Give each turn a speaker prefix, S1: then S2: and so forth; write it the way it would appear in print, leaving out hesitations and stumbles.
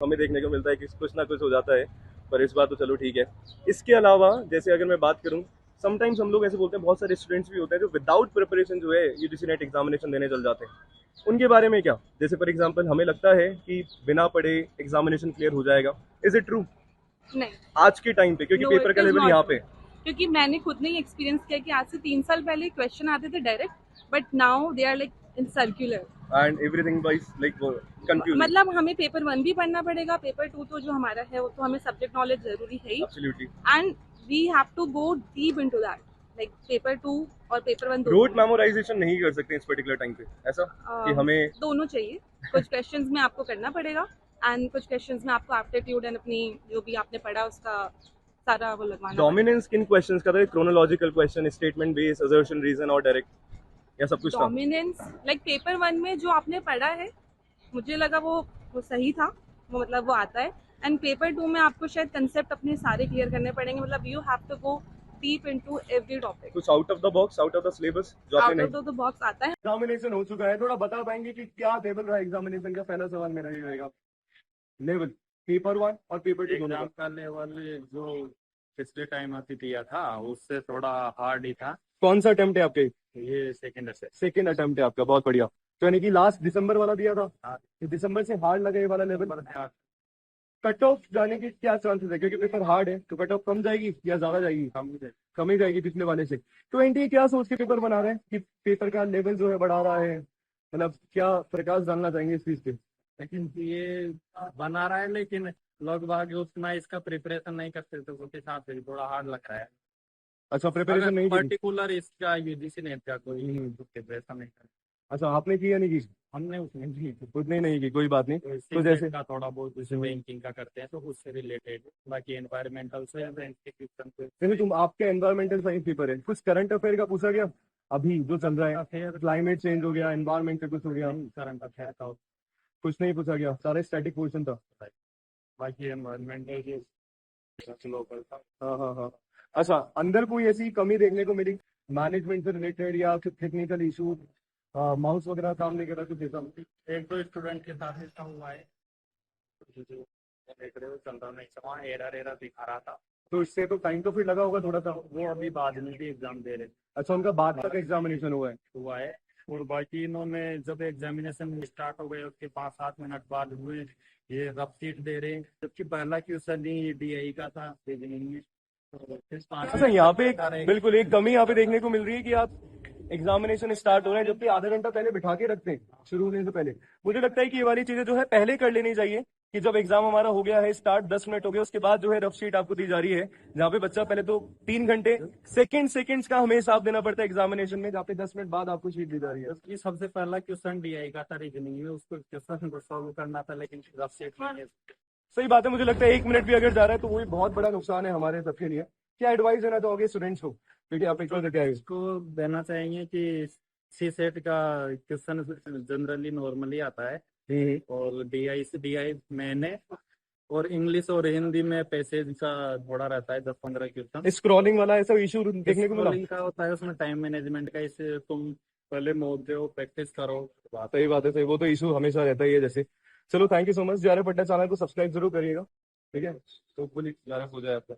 S1: हमें देखने को मिलता है कि कुछ ना कुछ हो जाता है, पर इस बार तो चलो ठीक है। इसके अलावा जैसे अगर मैं बात करूँ, समटाइम्स हम लोग ऐसे बोलते हैं, बहुत सारे स्टूडेंट्स भी होते हैं जो विदाउट प्रिपरेशन जो है यूजीसी नेट एग्जामिनेशन देने चल जाते हैं। उनके बारे में क्या? जैसे फॉर एग्जांपल हमें लगता है कि बिना पढ़े एग्जामिनेशन क्लियर हो जाएगा। इज इट ट्रू
S2: नहीं,
S1: आज के टाइम पे, क्योंकि
S2: नो
S1: पेपर
S2: इट
S1: का
S2: इज
S1: लेवल
S2: नॉट
S1: यहाँ
S2: ट्रू।
S1: पे?
S2: क्योंकि मैंने खुद ने एक्सपीरियंस किया कि आज से 3 साल पहले क्वेश्चन आते थे direct, but now they are like in circular.
S1: And everything wise like वो कंफ्यूजिंग।
S2: मतलब हमें पेपर 1 भी पढ़ना पड़ेगा, पेपर 2 तो जो हमारा है वो तो हमें सब्जेक्ट नॉलेज जरूरी है ही।
S1: Absolutely.
S2: And we have to go deep into that, like paper 2 और पेपर 1 दोनों
S1: रोट
S2: में।
S1: मेमोराइजेशन नहीं कर सकते इस पर्टिकुलर टाइम पे, ऐसा कि हमें।
S2: दोनों चाहिए। कुछ क्वेश्चंस में आपको करना पड़ेगा एंड कुछ क्वेश्चंस में आपको एप्टीट्यूड एंड अपनी जो भी आपने पढ़ा उसका सारा वो लगवाना पड़ेगा।
S1: डोमिनेंस किन क्वेश्चंस का था? Chronological question, statement base, assertion, reason और डायरेक्ट, या सब कुछ था?
S2: डोमिनेंस लाइक पेपर 1 में जो आपने पढ़ा है, मुझे लगा वो सही था, वो मतलब वो आता है। एंड पेपर 2 में आपको शायद कंसेप्ट अपने सारे क्लियर करने पड़ेंगे, मतलब you have to go deep into every topic.
S1: कुछ out of the box, out of the syllabus जो आपने
S2: आउट
S1: नहीं।
S2: ऑफ द बॉक्स आता है।
S1: एग्जामिनेशन हो चुका है, थोड़ा बता पाएंगे कि क्या टेबल रहा एग्जामिनेशन का? पहला सवाल मेरा ये रहेगा, लेवल पेपर 1 और पेपर 2 दोनों
S3: एग्जाम
S1: का।
S3: का लेवल जो पिछले टाइम अभी दिया था उससे थोड़ा हार्ड ही था।
S1: कौन सा अटेम्प्ट है आपके?
S3: ये सेकंड से।
S1: सेकेंड अटेम्प्ट है आपका, बहुत बढ़िया। तो यानी कि लास्ट दिसंबर वाला दिया था,
S3: हाँ,
S1: तो दिसंबर से हार्ड लगा ये वाला लेवल।
S3: नंबर था।
S1: कट ऑफ जाने के क्या चांसेस है? क्योंकि पेपर हार्ड है तो कट ऑफ कम जाएगी या ज्यादा जाएगी?
S3: कम ही थे।
S1: कम ही जाएगी पिछले वाले से। 20 क्या सोच के पेपर बना रहे हैं कि पेपर का लेवल जो है बढ़ा रहा है? मतलब क्या प्रकाश डालना चाहेंगे इस चीज पे?
S3: लेकिन ये बना रहा है, लेकिन लोग बाग उतना इसका प्रिपरेशन नहीं करते तो उसके साथ भी थोड़ा हार्ड लग रहा है।
S1: अच्छा, प्रिपरेशन
S3: अगर
S1: नहीं की?
S3: पर्टिकुलर इसका यूजीसी नेट का कोई प्रिपरेशन नहीं करता।
S1: अच्छा, आपने की या नहीं की?
S3: हमने उसमें भी
S1: उतनी नहीं की, कोई बात नहीं।
S3: तो
S1: तो जैसे
S3: सेट का थोड़ा बहुत जैसे बैंकिंग का करते हैं तो उससे रिलेटेड, बाकी एनवायरमेंटल से इंस्टीट्यूशन से
S1: जैसे तुम, आपके एनवायरमेंटल साइंस पेपर है, कुछ करंट अफेयर का पूछा गया अभी जो चल रहा है?
S3: अफेयर
S1: क्लाइमेट चेंज हो गया, एनवायरमेंट पे कुछ हो गया?
S3: करंट अफेयर का
S1: कुछ नहीं पूछा गया, सारे स्टैटिक क्वेश्चन था।
S3: बाकी एनवायरमेंटल लोकल था।
S1: हाँ हाँ हाँ। अच्छा, अंदर कोई ऐसी कमी देखने को मिली मैनेजमेंट से रिलेटेड या फिर टेक्निकल इशू, माउस वगैरह काम नहीं कर रहा, कुछ ऐसा?
S3: एक दो स्टूडेंट के साथ ऐसा हुआ है, जो देख रहे हो चल रहा नहीं समा एरर एरर दिखा रहा था।
S1: तो इससे तो टाइम तो फिर लगा होगा थोड़ा सा।
S3: वो अभी बाद में भी एग्जाम दे रहे
S1: अच्छा, उनका बाद तक एग्जामिनेशन हुआ है?
S3: हुआ है। और बाकी इन्होंने जब एग्जामिनेशन स्टार्ट हो गए उसके 5-7 मिनट बाद हुए ये रफ सीट दे रहे हैं, जबकि पहला क्वेश्चन ही डीआई का था रीजनिंग में। तो फिर 5
S1: अच्छा,
S3: मिनट
S1: यहाँ
S3: तक
S1: पे
S3: बैठा रहे।
S1: बिल्कुल एक कमी यहाँ पे देखने को मिल रही है कि आप एग्जामिनेशन स्टार्ट हो रहे हैं जबकि आधा घंटा पहले बिठा के रखते हैं शुरू होने से पहले। मुझे लगता है कि ये वाली चीजें जो है पहले कर लेनी चाहिए, कि जब एग्जाम हमारा हो गया है स्टार्ट, 10 मिनट हो गए, उसके बाद जो है रफ शीट आपको दी जा रही है, जहाँ पे बच्चा पहले तो 3 घंटे सेकंड्स का हमें हिसाब देना पड़ता है एग्जामिनेशन में, जहाँ पे 10 मिनट बाद आपको शीट दी जा रही है।
S3: जबकि सबसे पहला क्वेश्चन डीआई का था रीजनिंग में, उसको क्वेश्चन को सॉल्व करना था, लेकिन रफ सीट नहीं है।
S1: सही बात है, मुझे लगता है 1 मिनट भी अगर जा रहा है तो वो भी बहुत बड़ा नुकसान है हमारे सबके लिए। क्या एडवाइस देना चाहोगे स्टूडेंट्स को, क्योंकि आप एक बार क्या है?
S3: इसको देना चाहिए कि सी सेट का क्वेश्चन जनरली नॉर्मली आता है और डीआई मैंने और इंग्लिश और हिंदी में पैसेज का थोड़ा रहता है 10-15 क्वेश्चन।
S1: स्क्रॉलिंग वाला ऐसा इशू देखने को मिला?
S3: स्क्रॉलिंग का होता है, उसमें टाइम मैनेजमेंट का, इससे तुम पहले मॉक दो प्रैक्टिस करो।
S1: सही बात है, सही, वो तो इशू हमेशा रहता ही है जैसे। चलो, thank you so much. JR पट्टा चैनल को सब्सक्राइब जरूर करिएगा, ठीक है? तो बोलिए, JR हो जाए आपका।